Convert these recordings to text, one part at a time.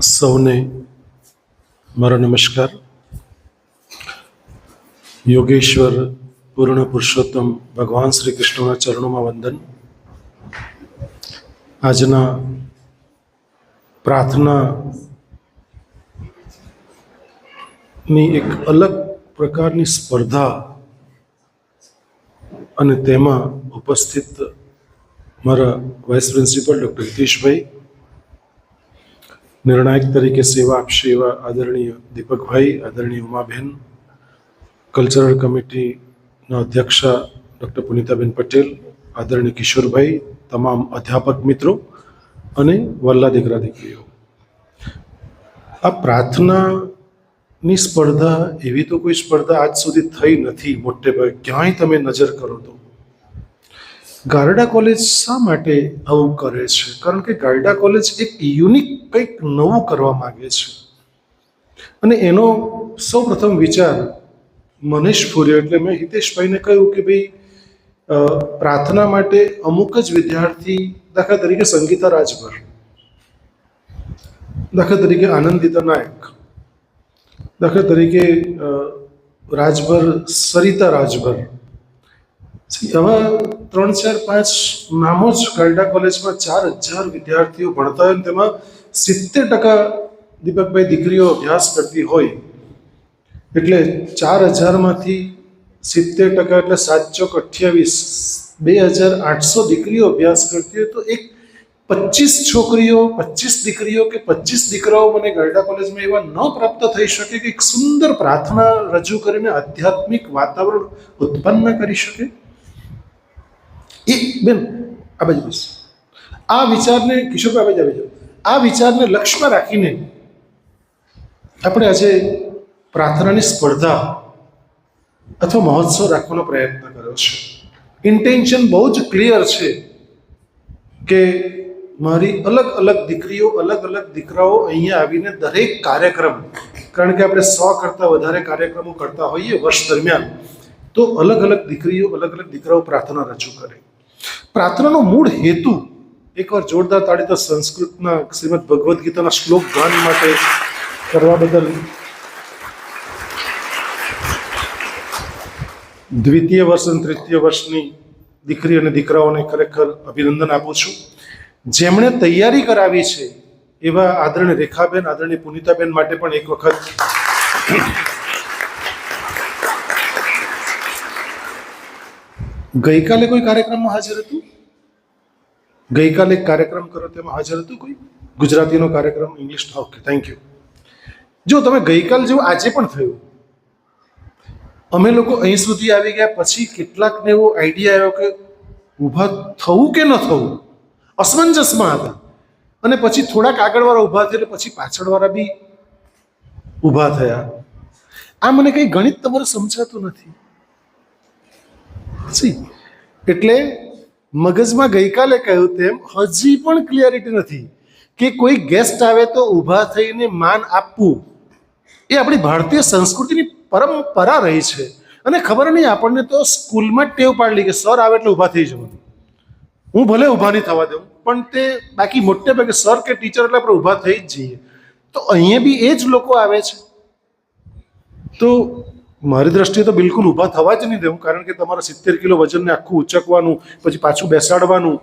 સૌને મારો નમસ્કાર. યોગેશ્વર પૂર્ણ પુરુષોત્તમ ભગવાન શ્રી કૃષ્ણના ચરણોમાં વંદન. આજના પ્રાર્થનાની એક અલગ પ્રકારની સ્પર્ધા અને તેમાં ઉપસ્થિત મારા વાઇસ પ્રિન્સિપલ ડૉક્ટર હિતેશભાઈ, નિર્ણાયક તરીકે સેવા આપશે એવા આદરણીય દીપકભાઈ, આદરણીય ઉમાબેન, કલ્ચરલ કમિટીના અધ્યક્ષા ડૉક્ટર પુનિતાબેન પટેલ, આદરણીય કિશોરભાઈ, તમામ અધ્યાપક મિત્રો અને વલ્લા દીકરા દીકરીઓ, આ પ્રાર્થનાની સ્પર્ધા એવી તો કોઈ સ્પર્ધા આજ સુધી થઈ નથી. મોટે ભાગે ક્યાંય તમે નજર કરો તો ગારડા કોલેજ શા માટે આવું કરે છે? કારણ કે ગારડા કોલેજ એક યુનિક કંઈક નવું કરવા માગે છે અને એનો સૌ પ્રથમ વિચાર મને જ ફૂર્યો. એટલે મેં હિતેશભાઈને કહ્યું કે ભાઈ, પ્રાર્થના માટે અમુક જ વિદ્યાર્થી, દાખલા તરીકે સંગીતા રાજભર, દાખલા તરીકે આનંદિતા નાયક, દાખલા તરીકે રાજભર સરિતા રાજભર, આવા 3, 4, 5 નામો જ ગારડા કોલેજમાં 4000 વિદ્યાર્થીઓ ભણતા હોય, તેમાં 70% દીપકભાઈ દીકરીઓ અભ્યાસ કરતી હોય. એટલે 4000માંથી 70% એટલે 7 × 28, 2800 દીકરીઓ અભ્યાસ કરતી હોય. તો એક 25 છોકરીઓ, 25 દીકરીઓ કે 25 દીકરાઓ મને ગારડા કોલેજમાં એવા ન પ્રાપ્ત થઈ શકે કે એક સુંદર પ્રાર્થના રજૂ કરીને આધ્યાત્મિક વાતાવરણ ઉત્પન્ન કરી શકે? બેન આ બાજુ બસ. આ વિચારને કિશોરભાઈ આવી જાવ, આ વિચારને લક્ષ્યમાં રાખીને આપણે આજે પ્રાર્થનાની સ્પર્ધા અથવા મહોત્સવ રાખવાનો પ્રયત્ન કર્યો છે. ઇન્ટેન્શન બહુ જ ક્લિયર છે કે મારી અલગ અલગ દીકરીઓ, અલગ અલગ દીકરાઓ અહીંયા આવીને દરેક કાર્યક્રમ, કારણ કે આપણે 100 કરતાં વધારે કાર્યક્રમો કરતા હોઈએ વર્ષ દરમિયાન, તો અલગ અલગ દીકરીઓ, અલગ અલગ દીકરાઓ પ્રાર્થના રજૂ કરે. પ્રાર્થનાનો મૂળ હેતુ, એકવાર જોરદાર તાળી તો સંસ્કૃતના શ્રીમદ ભગવદ્ ગીતાના શ્લોક ગાન માટે કરવા બદલ દ્વિતીય વર્ષ અને તૃતીય વર્ષની દીકરી અને દીકરાઓને ખરેખર અભિનંદન આપું છું. જેમણે તૈયારી કરાવી છે એવા આદરણીય રેખાબેન, આદરણીય પુનિતાબેન માટે પણ એક વખત ગઈકાલે કોઈ કાર્યક્રમમાં હાજર હતું? ગઈકાલે એક કાર્યક્રમ કરો તેમાં હાજર હતું કોઈ? ગુજરાતીનો કાર્યક્રમ, ઇંગ્લિશ? Okay, thank you. જો તમે ગઈકાલ જેવું આજે પણ થયું, અમે લોકો અહીં સુધી આવી ગયા પછી કેટલાકને એવો આઈડિયા આવ્યો કે ઊભા થવું કે ન થવું, અસમંજસમાં હતા, અને પછી થોડાક આગળવાળા ઊભા થયા, એટલે પછી પાછળવાળા બી ઊભા થયા. આ મને કંઈ ગણિત તમારે સમજાતું નથી. એટલે મગજમાં ગઈકાલે કહ્યું તેમ હજી પણ ક્લિયરિટી નથી કે કોઈ ગેસ્ટ આવે તો ઊભા થઈને માન આપવું. એ આપણી ભારતીય સંસ્કૃતિની પરંપરા રહી છે. અને ખબર નહીં, આપણને તો સ્કૂલમાં જ ટેવ પાડલી કે સર આવે એટલે ઊભા થઈ જવાનું. હું ભલે ઊભા નહીં થવા દઉં, પણ તે બાકી મોટે ભાગે સર કે ટીચર એટલે આપણે ઊભા થઈ જ જઈએ. તો અહીંયા બી એ જ લોકો આવે છે. તો મારી દ્રષ્ટિએ તો બિલકુલ ઊભા થવા જ નહીં દેવું, કારણ કે તમારા 70 કિલો વજનને આખું ઉચકવાનું, પછી પાછું બેસાડવાનું,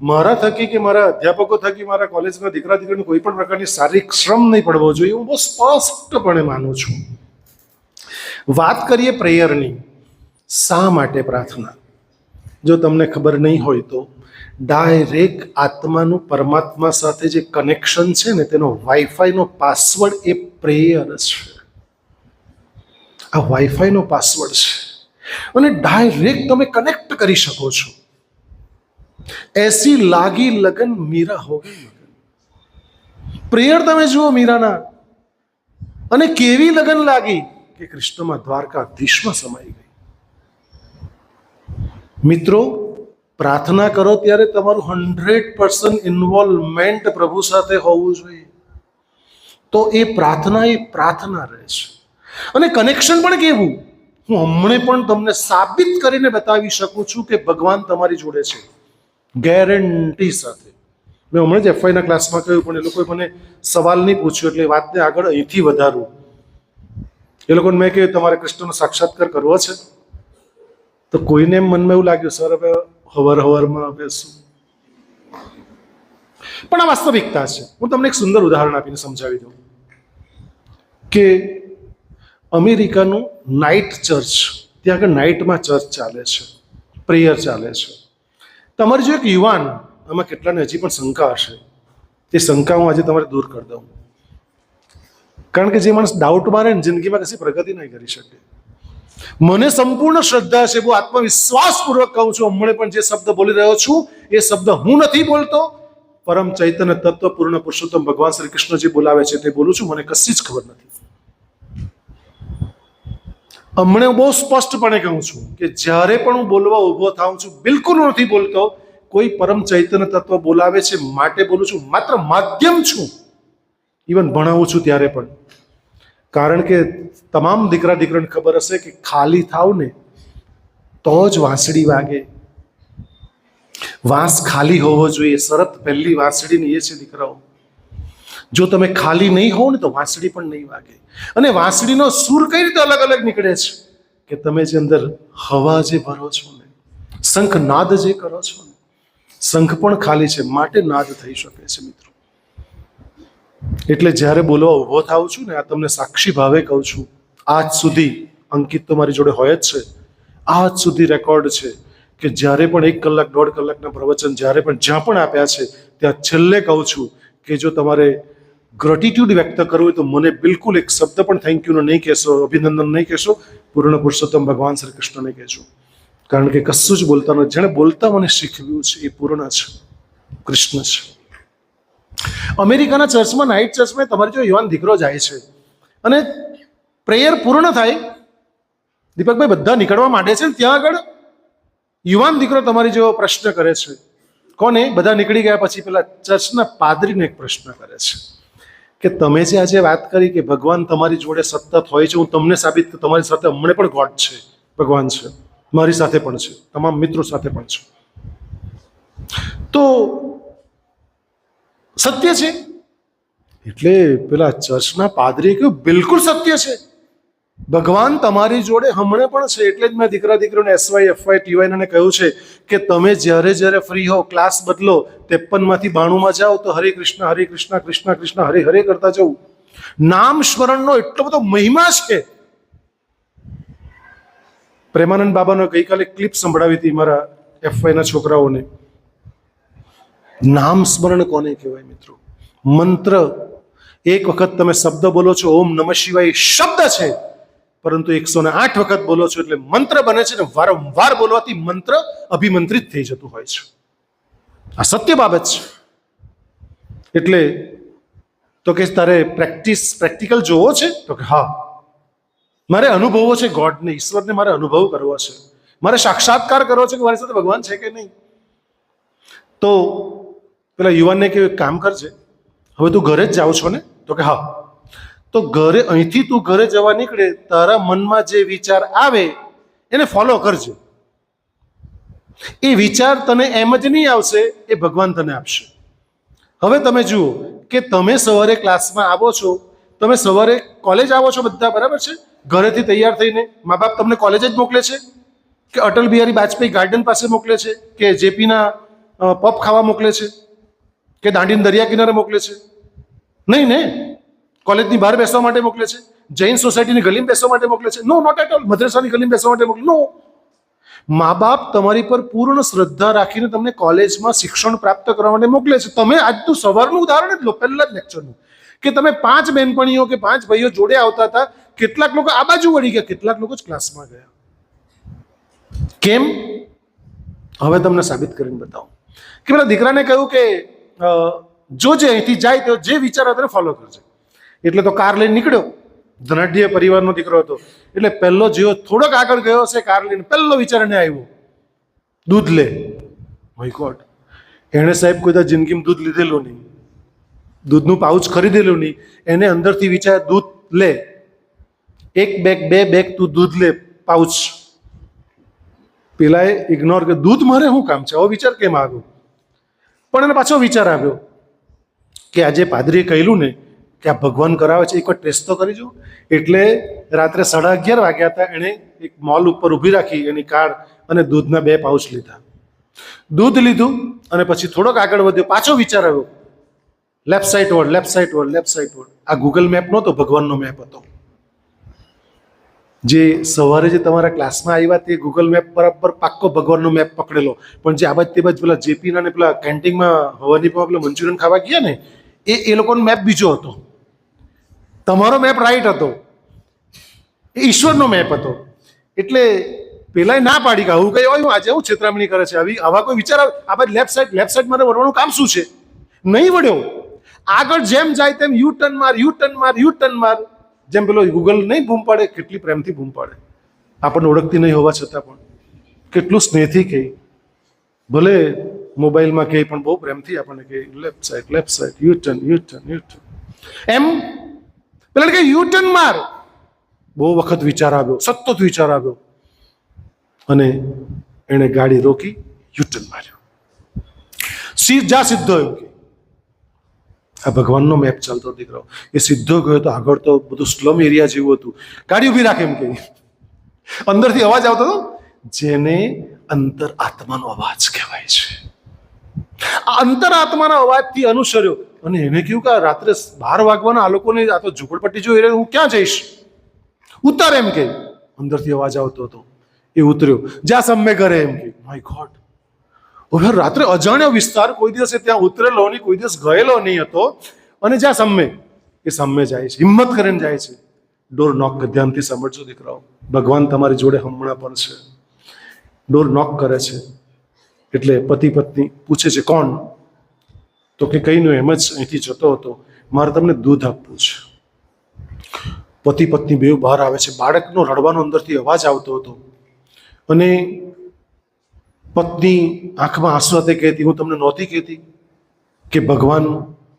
મારા થકી કે મારા અધ્યાપકો થકી મારા કોલેજના દીકરા દીકરીને કોઈ પણ પ્રકારની શારીરિક શ્રમ નહીં પડવો જોઈએ. હું બહુ સ્પષ્ટપણે માનું છું. વાત કરીએ પ્રેયરની. શા માટે પ્રાર્થના? જો તમને ખબર નહીં હોય તો ડાયરેક્ટ આત્માનું પરમાત્મા સાથે જે કનેક્શન છે ને, તેનો વાઈફાઈનો પાસવર્ડ એ પ્રેયર છે. આ વાઈફાઈનો પાસવર્ડ છે અને ડાયરેક્ટ તમે કનેક્ટ કરી શકો છો. એસી લાગી લગન મીરા હો ગઈ મગન. પ્રેયર તમે જુઓ મીરાના, અને કેવી લગન લાગી કે કૃષ્ણમાં દ્વારકાધીશમાં સમાઈ ગઈ. મિત્રો, પ્રાર્થના કરો ત્યારે તમારું 100% ઇન્વોલ્વમેન્ટ પ્રભુ સાથે હોવું જોઈએ. તો એ પ્રાર્થના રહે છે. અને કનેક્શન પણ કેવું, હું હમણે પણ તમને સાબિત કરીને બતાવી શકું છું કે ભગવાન તમારી જોડે છે, ગેરંટી સાથે. મેં હમણાં જ એફવાયના ક્લાસમાં કહ્યું, પણ એ લોકોએ મને સવાલ નહીં પૂછ્યો એટલે વાતને આગળ અહીંથી વધારું. એ લોકોને મેં કહ્યું તમારે કૃષ્ણનો સાક્ષાત્કાર કરવો છે? તો કોઈને એમ મનમાં એવું લાગ્યું સર હવે હવારમાં હવે શું. પણ આ વાસ્તવિકતા છે. હું તમને એક સુંદર ઉદાહરણ આપીને સમજાવી દઉં કે અમેરિકાનું નાઇટ ચર્ચ, ત્યાં આગળ નાઇટમાં ચર્ચ ચાલે છે, પ્રેયર ચાલે છે. તમારી જો એક યુવાન, આમાં કેટલાને હજી પણ શંકા હશે, એ શંકા હું આજે તમારે દૂર કરી દઉં. કારણ કે જે માણસ ડાઉટમાં રહે ને જિંદગીમાં કશી પ્રગતિ નહીં કરી શકે. મને સંપૂર્ણ શ્રદ્ધા છે, બહુ આત્મવિશ્વાસપૂર્વક કહું છું, હમણાં પણ જે શબ્દ બોલી રહ્યો છું એ શબ્દ હું નથી બોલતો, પરમ ચૈતન્ય તત્વ પૂર્ણ પુરુષોત્તમ ભગવાન શ્રી કૃષ્ણજી બોલાવે છે તે બોલું છું. મને કશી જ ખબર નથી. હમણાં બહુ સ્પષ્ટપણે કહું છું કે જ્યારે પણ હું બોલવા ઊભો થાઉં છું બિલકુલ નથી બોલતો, કોઈ પરમ ચૈતન્ય તત્વ બોલાવે છે માટે બોલું છું. માત્ર માધ્યમ છું. ઇવન ભણાવું છું ત્યારે પણ. કારણ કે તમામ દીકરા દીકરીને ખબર હશે કે ખાલી થાવ ને તો જ વાંસળી વાગે. વાંસ ખાલી હોવો જોઈએ. શરત પહેલી વાંસળીની એ છે દીકરાઓ, જો તમે ખાલી નહીં હોવ ને તો વાંસળી પણ નહીં વાગે. અને વાંસળીનો સૂર કઈ રીતે અલગ અલગ નીકળે છે કે તમે જે અંદર હવા જે ભરો છો ને, શંખ નાદ જે કરો છો ને, શંખ પણ ખાલી છે માટે નાદ થઈ શકે છે મિત્રો. એટલે જ્યારે બોલવા ઊભો થાઉં છું ને, આ તમને સાક્ષી ભાવે કહું છું, આજ સુધી અંકિત તો મારી જોડે હોય જ છે, આજ સુધી રેકોર્ડ છે કે જ્યારે પણ 1 કલાક 1.5 કલાકના પ્રવચન જ્યારે પણ જ્યાં પણ આપ્યા છે ત્યાં છેલ્લે કહું છું કે જો તમારે ગ્રેટિટ્યુડ વ્યક્ત કરવું હોય તો મને બિલકુલ એક શબ્દ પણ થેન્ક યુનો નહીં કહેશો, અભિનંદન નહીં કહેશો, પૂર્ણ પુરુષોત્તમ ભગવાન શ્રી કૃષ્ણને કહેશો. કારણ કે કશું જ બોલતા નથી. જેણે બોલતા મને શીખવ્યું છે એ પૂર્ણ છે, કૃષ્ણ છે. અમેરિકાના ચર્ચમાં, નાઇટ ચર્ચમાં તમારી જો યુવાન દીકરો જાય છે અને પ્રેયર પૂર્ણ થાય, દીપકભાઈ બધા નીકળવા માંડે છે ને ત્યાં આગળ યુવાન દીકરો તમારી જેવો પ્રશ્ન કરે છે. કોને? બધા નીકળી ગયા પછી પેલા ચર્ચના પાદરીને એક પ્રશ્ન કરે છે કે તમે જે આજે વાત કરી કે ભગવાન તમારી જોડે સતત હોય છે, હું તમને સાબિત કરું, તમારી સાથે હમણાં પણ ગોડ છે, ભગવાન છે, મારી સાથે પણ છે, તમામ મિત્રો સાથે પણ છે, તો સત્ય છે? એટલે પેલા ચર્ચના પાદરીએ કહ્યું બિલકુલ સત્ય છે, ભગવાન તમારી જોડે હમણાં પણ છે. એટલે જ મેં દીકરા દીકરીઓને એસવાય એફવાય ટીવાયને કહ્યું છે કે તમે જ્યારે જ્યારે ફ્રી હો ક્લાસ બદલો, 53માંથી 92માં જાઓ તો હરે કૃષ્ણ કૃષ્ણ કૃષ્ણ હરે હરે કરતા જવું. નામ સ્મરણનો એટલો બધો મહિમા છે. પ્રેમાનંદ બાબાનો ગઈકાલે ક્લિપ સંભળાવી હતી મારા એફવાયના છોકરાઓને. નામ સ્મરણ કોને કહેવાય મિત્રો? મંત્ર. એક વખત તમે શબ્દ બોલો છો, ઓમ નમઃ શિવાય શબ્દ છે, પરંતુ 108 વખત બોલો છો એટલે મંત્ર બને છે. ને વારંવાર બોલવાથી મંત્ર અભિમંત્રિત થઈ જતું હોય છે. આ સત્ય બાબત છે. એટલે તો કે તારે પ્રેક્ટિકલ જોવો છે? તો કે હા, મારે અનુભવો છે ગોડને, ઈશ્વરને મારે અનુભવ કરવો છે, મારે સાક્ષાત્કાર કરવો છે કે મારી સાથે ભગવાન છે કે નહીં. તો પેલા યુવાનને કહ્યું એક કામ કરજે, હવે તું ઘરે જ જાઉં છો ને? તો કે હા. તો ઘરે, અહીંથી તું ઘરે જવા નીકળે, તારા મનમાં જે વિચાર આવે એને ફોલો કરજે. એ વિચાર તને એમ જ નહીં આવશે, એ ભગવાન તને આપશે. હવે તમે જુઓ કે તમે સવારે ક્લાસમાં આવો છો, તમે સવારે કોલેજ આવો છો બધા, બરાબર છે? ઘરેથી તૈયાર થઈને મા બાપ તમને કોલેજ જ મોકલે છે કે અટલ બિહારી વાજપેયી ગાર્ડન પાસે મોકલે છે કે જેપીના પફ ખાવા મોકલે છે કે દાંડીના દરિયા કિનારે મોકલે છે? નહીં ને. કોલેજની બહાર બેસવા માટે મોકલે છે, જૈન સોસાયટીની ગલીમાં બેસવા માટે મોકલે છે? નો, નોટ એટ ઓલ. મદ્રેસાની ગલીમાં બેસવા માટે મોકલે? નો. મા બાપ તમારી પર પૂર્ણ શ્રદ્ધા રાખીને તમને કોલેજમાં શિક્ષણ પ્રાપ્ત કરવા માટે મોકલે છે. તમે આજનું સવારનું ઉદાહરણ જ લો, પહેલા જ લેક્ચરનું, કે તમે 5 બહેનપણીઓ કે 5 ભાઈઓ જોડે આવતા હતા, કેટલાક લોકો આ બાજુ વળી ગયા, કેટલાક લોકો જ ક્લાસમાં ગયા. કેમ? હવે તમને સાબિત કરીને બતાવું. કે પેલા દીકરાને કહ્યું કે જો જે અહીંથી જાય તો જે વિચાર હતો ફોલો કરજે. એટલે તો કાર લઈને નીકળ્યો, ધનાઢ્ય પરિવારનો દીકરો હતો. એટલે પહેલો જેવો થોડોક આગળ ગયો છે કાર લઈને, પહેલો વિચાર એને આવ્યો, દૂધ લે. માય ગોડ, એણે સાહેબ કોઈ જિંદગીમાં દૂધ લીધેલું નહીં, દૂધનું પાઉચ ખરીદેલું નહીં. એને અંદરથી વિચાર દૂધ લે, 1 બેગ 2 બેગ તું દૂધ લે, પાઉચ. પેલાએ ઇગ્નોર કે દૂધ મારે શું કામ છે, આવો વિચાર કેમ આવ્યો? પણ એને પાછો વિચાર આવ્યો કે આજે પાદરીએ કહેલું ને કે આ ભગવાન કરાવે છે, એકવાર ટેસ્ટ તો કરી જો. એટલે રાત્રે 11:30 વાગ્યા હતા, એણે એક મોલ ઉપર ઊભી રાખી એની કાર અને દૂધના 2 પાઉચ લીધા. દૂધ લીધું અને પછી થોડોક આગળ વધ્યો, પાછો વિચાર આવ્યો, લેફ્ટ સાઈડ વળ, લેફ્ટ સાઈડ વળ, લેફ્ટ સાઈડ વળ. આ ગૂગલ મેપ નહોતો, ભગવાનનો મેપ હતો. જે સવારે જે તમારા ક્લાસમાં આવ્યા તે ગૂગલ મેપ બરાબર પાક્કો ભગવાનનો મેપ પકડેલો, પણ જે આ બાજુ તે બાજુ પેલા જેપીના ને પેલા કેન્ટીનમાં હવાની પર પેલા મંચુરિયન ખાવા ગયા ને એ લોકોનો મેપ બીજો હતો. તમારો મેપ રાઈટ હતો, એ ઈશ્વરનો મેપ હતો. એટલે પેલા ના પાડી કે આવું કઈ હોય, આજે હું છેતરામણી કરે છે, આવી આવા કોઈ વિચાર આવે. આ બાજુ લેફ્ટ સાઈડ મારે વળવાનું કામ શું છે? નહીં વળ્યો. આગળ જેમ જાય તેમ યુ ટર્ન માર, યુ ટર્ન માર, યુ ટર્ન માર. જેમ પેલો ગૂગલ નહીં બૂમ પાડે, કેટલી પ્રેમથી બૂમ પાડે, આપણને ઓળખતી નહીં હોવા છતાં પણ કેટલું સ્નેહથી કહે. ભલે મોબાઈલમાં કહે પણ બહુ પ્રેમથી આપણને કહે, left side, U turn, U turn, U turn. એમ પેલા કે યુ ટર્ન માર. બહુ વખત વિચાર આવ્યો, સતત વિચાર આવ્યો અને એણે ગાડી રોકી, યુ ટર્ન માર્યો. સીધો એમ કે આ ભગવાનનો મેપ ચાલતો દીકરો. એ સીધો ગયો તો આગળ તો બધું સ્લમ એરિયા જેવું હતું. ગાડી ઊભી રાખે એમ કે અંદરથી અવાજ આવતો હતો, જેને અંતર આત્માનો અવાજ કહેવાય છે. આ અંતર આત્માના અવાજથી અનુસર્યો અને એને કહ્યું કે રાત્રે 12 વાગવાના આ લોકોને આ તો ઝૂંપડપટ્ટી જોઈ, હું ક્યાં જઈશ? ઉતાર એમ કે. અંદરથી અવાજ આવતો હતો. એ ઉતર્યો, જ્યાં સમ્મે કરે એમ કે. માય ગોડ, હવે રાત્રે અજાણ્યો વિસ્તાર, કોઈ દિવસ ત્યાં ઉતરેલો નહીં, કોઈ દિવસ ગયેલો નહીં હતો, અને જ્યાં સમ્મે એ સમ્મે જાય છે, હિંમત કરીને જાય છે. ડોર નોક, ધ્યાનથી સમજજો દીકરાઓ, ભગવાન તમારી જોડે હમણાં પણ છે. ડોર નોક કરે છે એટલે પતિ પત્ની પૂછે છે કોણ? તો કે કઈ નહીં, એમ જ અહીંથી જતો હતો, મારે તમને દૂધ આપવું છે. પતિ પત્ની બેઉ બહાર આવે છે. બાળકનો રડવાનો અંદરથી અવાજ આવતો હતો અને પત્ની આંખમાં આંસુ સાથે કહેતી, હું તમને નહોતી કહેતી કે ભગવાન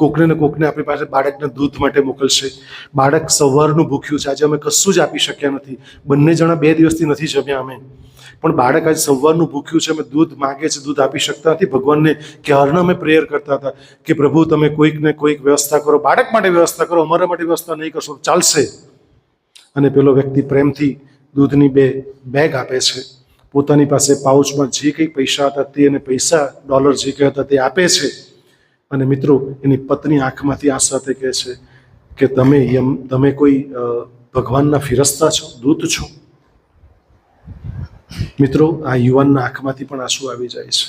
કોકને ને કોકને આપણી પાસે બાળકને દૂધ માટે મોકલશે. બાળક સવારનું ભૂખ્યું છે, આજે અમે કશું જ આપી શક્યા નથી. બંને જણા 2 દિવસથી નથી જમ્યા અમે, પણ બાળક આજે સવારનું ભૂખ્યું છે, અમે દૂધ માગે છે, દૂધ આપી શકતા નથી. ભગવાનને ક્યારના અમે પ્રેયર કરતા હતા કે પ્રભુ તમે કોઈક ને કોઈક વ્યવસ્થા કરો, બાળક માટે વ્યવસ્થા કરો, અમારા માટે વ્યવસ્થા નહીં કરશો ચાલશે. અને પેલો વ્યક્તિ પ્રેમથી દૂધની 2 બેગ આપે છે. પોતાની પાસે પાઉચમાં જે કંઈ પૈસા હતા તે અને પૈસા ડોલર જે કંઈ હતા તે આપે છે. અને મિત્રો, એની પત્ની આંખમાંથી આંસુ સાથે કહે છે કે તમે કોઈ ભગવાનના ફિરસ્તા છો, દૂત છો. મિત્રો, આ યુવાનના આંખમાંથી પણ આંસુ આવી જાય છે.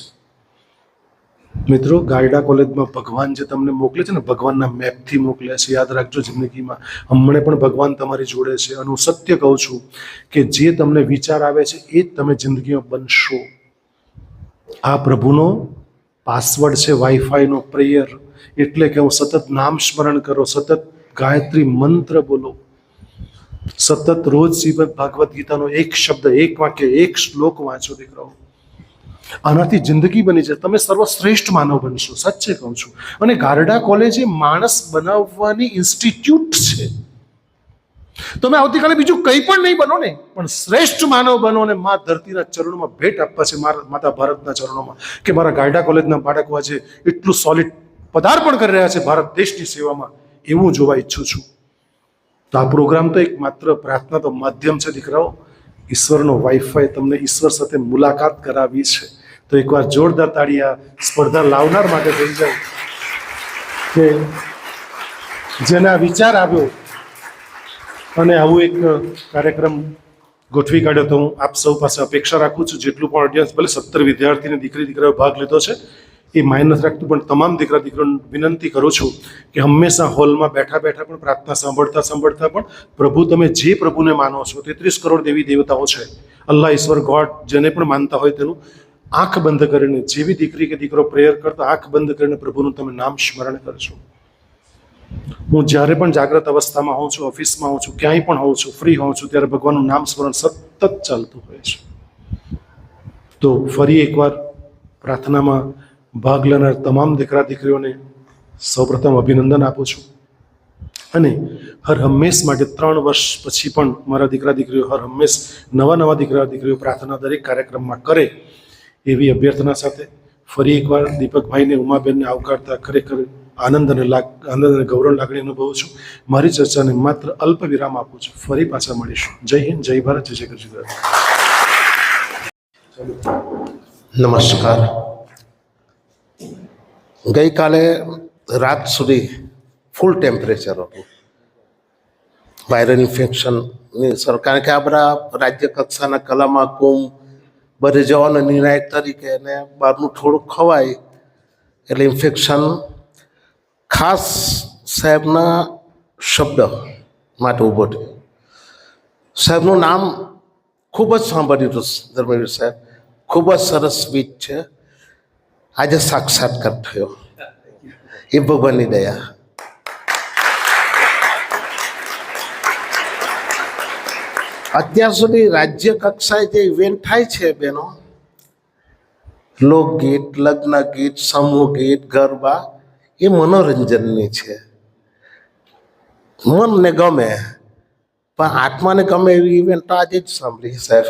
મિત્રો, ગારડા કોલેજમાં ભગવાન જે તમને મોકલે છે ને, ભગવાનના મેપથી મોકલે છે. યાદ રાખજો, જિંદગીમાં હમણાં પણ ભગવાન તમારી જોડે છે. અને હું સત્ય કહું છું કે જે તમને વિચાર આવે છે એ જ તમે જિંદગીમાં બનશો. આ પ્રભુનો પાસવર્ડ છે, વાઈફાઈનો પ્રેયર. એટલે કે હું સતત નામ સ્મરણ કરો, સતત ગાયત્રી મંત્ર બોલો, સતત રોજ શ્રીમદ ભાગવત ગીતાનો એક શબ્દ, એક વાક્ય, એક શ્લોક વાંચો દીકરાઓ. આનાથી જિંદગી બની જાય, તમે સર્વશ્રેષ્ઠ માનવ બનશો. સચ્ચે કહું છું. અને ગારડા કોલેજ એ માણસ બનાવવાની ઇન્સ્ટિટ્યૂટ છે. તમે આવતીકાલે બીજું કંઈ પણ નહીં બનો ને, પણ શ્રેષ્ઠ માનવ બનો અને મા ધરતીના ચરણોમાં ભેટ આપવા છે, માતા ભારતના ચરણોમાં, કે મારા ગારડા કોલેજના બાળકો આજે એટલું સોલિડ પદાર્પણ કરી રહ્યા છે ભારત દેશની સેવામાં, એવું જોવા ઈચ્છું છું. તો આ પ્રોગ્રામ તો એક માત્ર પ્રાર્થના તો માધ્યમ છે દીકરાઓ. ઈશ્વરનો વાઈફાઈ તમને ઈશ્વર સાથે મુલાકાત કરાવી છે. તો એકવાર જોરદાર તાળી આ સ્પર્ધા લાવનાર માટે થઈ જાય કે જેને આ વિચાર આવ્યો અને આવું એક કાર્યક્રમ ગોઠવી કાઢ્યો. તો હું આપ સૌ પાસે અપેક્ષા રાખું છું, જેટલું પણ ઓડિયન્સ, ભલે 17 વિદ્યાર્થીને દીકરીઓએ ભાગ લીધો છે, એ માઇન નથી રાખતું, પણ તમામ દીકરીઓને વિનંતી કરું છું કે હંમેશા હોલમાં બેઠા બેઠા પણ પ્રાર્થના સાંભળતા પણ પ્રભુ, તમે જે પ્રભુને માનો છો, 33 કરોડ દેવી દેવતાઓ છે, અલ્લાહ, ઈશ્વર, ગોડ, જેને પણ માનતા હોય તેનું આંખ બંધ કરીને, જેવી દીકરી કે દીકરો પ્રેયર કરતા આંખ બંધ કરીને પ્રભુનું તમે નામ સ્મરણ કરજો. હું જ્યારે પણ જાગ્રત અવસ્થામાં હોઉં છું, ઓફિસમાં હોઉં છું, ક્યાંય પણ હોઉં છું, ફ્રી હોઉં છું, ત્યારે ભગવાનનું નામ સ્મરણ સતત ચાલતું હોય છે. તો ફરી એકવાર પ્રાર્થનામાં ભાગ લેનાર તમામ દીકરીઓને સૌપ્રથમ અભિનંદન આપું છું. અને હર હંમેશ માટે 3 વર્ષ પછી પણ મારા દીકરીઓ હર હંમેશ નવા દીકરીઓ પ્રાર્થના દરેક કાર્યક્રમમાં કરે, એવી અભ્યર્થના સાથે ફરી એકવાર દીપકભાઈને ઉમાબેનને આવકારતા ખરેખર આનંદ અને ગૌરવ લાગણી અનુભવું છું. મારી ચર્ચાને માત્ર અલ્પ વિરામ આપું છું. ફરી પાછા મળીશું. જય હિન્દ, જય ભારત, જય શ્રી કૃષ્ણ. નમસ્કાર. ગઈકાલે રાત સુધી ફૂલ ટેમ્પરેચર હતું. વાયરલ ઇન્ફેક્શનની અસર, કારણ કે આ બધા રાજ્ય કક્ષાના કલા કુંભ બધે જવાનો નિર્ણાયક તરીકે અને બહારનું થોડુંક ખવાય એટલે ઇન્ફેક્શન. ખાસ સાહેબના શબ્દ માટે ઊભો થયો. સાહેબનું નામ ખૂબ જ સાંભળ્યું હતું, ધર્મવીર સાહેબ. ખૂબ જ સરસ સ્પીચ છે. આજે સાક્ષાત્કાર થયો, એ ભગવાનની દયા. અત્યાર સુધી રાજ્ય કક્ષાએ જે ઇવેન્ટ થાય છે બેનો, લોકગીત, લગ્ન ગીત, સમૂહ ગીત, ગરબા, એ મનોરંજનની છે. મનને ગમે પણ આત્માને ગમે એવી ઇવેન્ટ આજે જ સાંભળી સાહેબ.